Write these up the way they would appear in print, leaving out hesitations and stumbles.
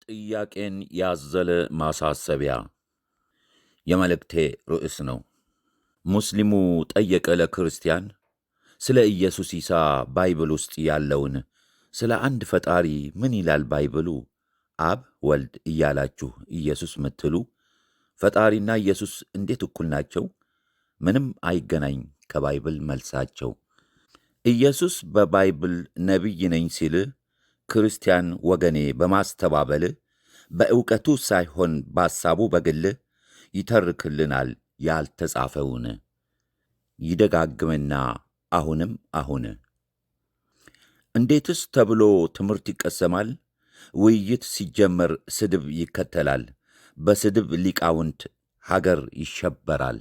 ጥያቄን ያዘለ ማሳሰቢያ የመልእክቴ ርዕስ ነው። ሙስሊሙ ጠየቀ ለክርስቲያን ስለ ኢየሱስ ኢሳ ባይብል ውስጥ ያለውን ስለ አንድ ፈጣሪ ምን ይላል ባይብሉ? አብ ወልድ እያላችሁ ኢየሱስ ምትሉ ፈጣሪና ኢየሱስ እንዴት እኩል ናቸው? ምንም አይገናኝ ከባይብል መልሳቸው። ኢየሱስ በባይብል ነቢይ ነኝ ሲል ክርስቲያን ወገኔ በማስተባበል በእውቀቱ ሳይሆን በሐሳቡ በግል ይተርክልናል ያልተጻፈውን ይደጋግምና አሁንም አሁን። እንዴትስ ተብሎ ትምህርት ይቀሰማል? ውይይት ሲጀመር ስድብ ይከተላል። በስድብ ሊቃውንት ሀገር ይሸበራል።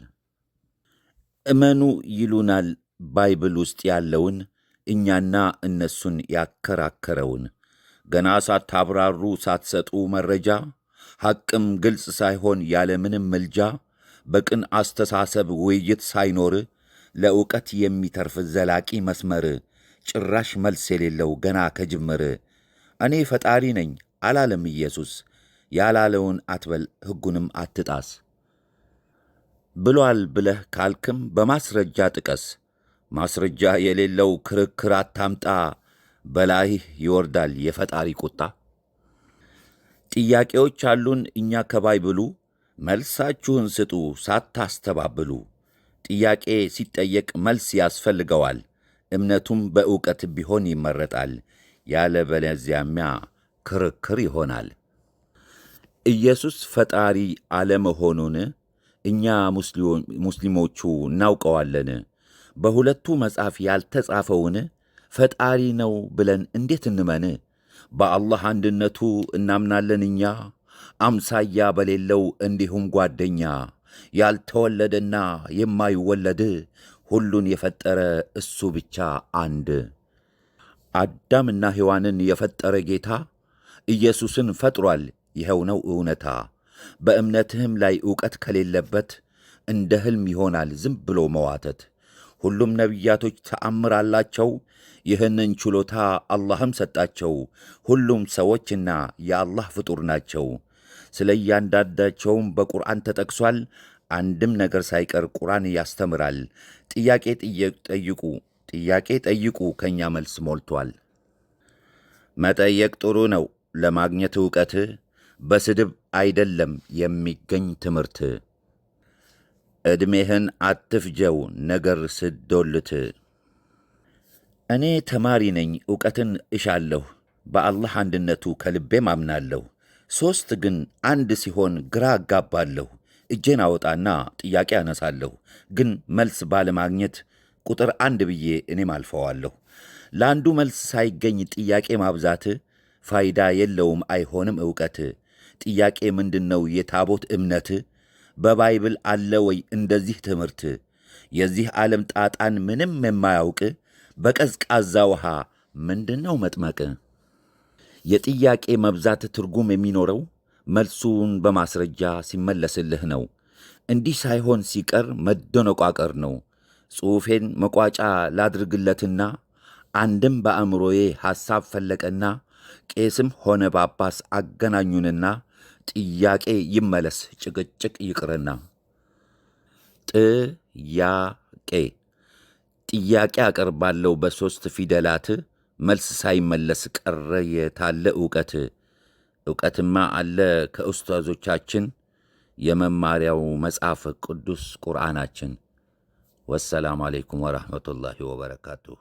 እመኑ ይሉናል ባይብል ውስጥ ያለውን እኛና እነሱን ያከራከረውን። ገና ሳታብራሩ ሳትሰጡ መረጃ ሐቅም ግልጽ ሳይሆን ያለምንም ምልጃ በቅን አስተሳሰብ ውይይት ሳይኖር ለእውቀት የሚተርፍ ዘላቂ መስመር ጭራሽ መልስ የሌለው ገና ከጅምር። እኔ ፈጣሪ ነኝ አላለም ኢየሱስ። ያላለውን አትበል ሕጉንም አትጣስ ብሏል ብለህ ካልክም በማስረጃ ጥቀስ። ማስረጃ የሌለው ክርክር አታምጣ፣ በላይህ ይወርዳል የፈጣሪ ቁጣ። ጥያቄዎች አሉን እኛ ከባይብሉ፣ መልሳችሁን ስጡ ሳታስተባብሉ። ጥያቄ ሲጠየቅ መልስ ያስፈልገዋል፣ እምነቱም በእውቀት ቢሆን ይመረጣል። ያለበለዚያማ ክርክር ይሆናል። ኢየሱስ ፈጣሪ አለመሆኑን እኛ ሙስሊሞቹ እናውቀዋለን። በሁለቱ መጽሐፍ ያልተጻፈውን ፈጣሪ ነው ብለን እንዴት እንመን? በአላህ አንድነቱ እናምናለን እኛ፣ አምሳያ በሌለው እንዲሁም ጓደኛ፣ ያልተወለደና የማይወለድ ሁሉን የፈጠረ እሱ ብቻ አንድ። አዳምና ሔዋንን የፈጠረ ጌታ ኢየሱስን ፈጥሯል፣ ይኸው ነው እውነታ። በእምነትህም ላይ ዕውቀት ከሌለበት እንደ ሕልም ይሆናል ዝም ብሎ መዋተት። ሁሉም ነቢያቶች ተአምር አላቸው፣ ይህንን ችሎታ አላህም ሰጣቸው። ሁሉም ሰዎችና የአላህ ፍጡር ናቸው። ስለ እያንዳንዳቸውም በቁርአን ተጠቅሷል። አንድም ነገር ሳይቀር ቁርአን ያስተምራል። ጥያቄ ጠይቁ ከእኛ መልስ ሞልቷል። መጠየቅ ጥሩ ነው ለማግኘት ዕውቀት፣ በስድብ አይደለም የሚገኝ ትምህርት። ዕድሜህን አትፍጀው ነገር ስዶልት። እኔ ተማሪ ነኝ ዕውቀትን እሻለሁ፣ በአላህ አንድነቱ ከልቤም አምናለሁ። ሦስት ግን አንድ ሲሆን ግራ አጋባለሁ። እጄን አወጣና ጥያቄ አነሳለሁ፣ ግን መልስ ባለማግኘት ቁጥር አንድ ብዬ እኔም አልፈዋለሁ። ለአንዱ መልስ ሳይገኝ ጥያቄ ማብዛት ፋይዳ የለውም አይሆንም ዕውቀት። ጥያቄ ምንድነው የታቦት እምነት? በባይብል አለ ወይ እንደዚህ ትምህርት? የዚህ ዓለም ጣጣን ምንም የማያውቅ በቀዝቃዛ ውሃ ምንድነው መጥመቅ? የጥያቄ መብዛት ትርጉም የሚኖረው መልሱን በማስረጃ ሲመለስልህ ነው። እንዲህ ሳይሆን ሲቀር መደነቋቀር ነው። ጽሑፌን መቋጫ ላድርግለትና አንድም በአእምሮዬ ሐሳብ ፈለቀና ቄስም ሆነ ጳጳስ አገናኙንና ጥያቄ ይመለስ ጭቅጭቅ ይቅርና። ጥያቄ አቀርባለሁ በሦስት ፊደላት፣ መልስ ሳይመለስ ቀረ የታለ ዕውቀት? ዕውቀትማ አለ ከኡስታዞቻችን፣ የመማሪያው መጽሐፍ ቅዱስ ቁርአናችን። ወሰላሙ አለይኩም ወረሕመቱላሂ ወበረካቱሁ።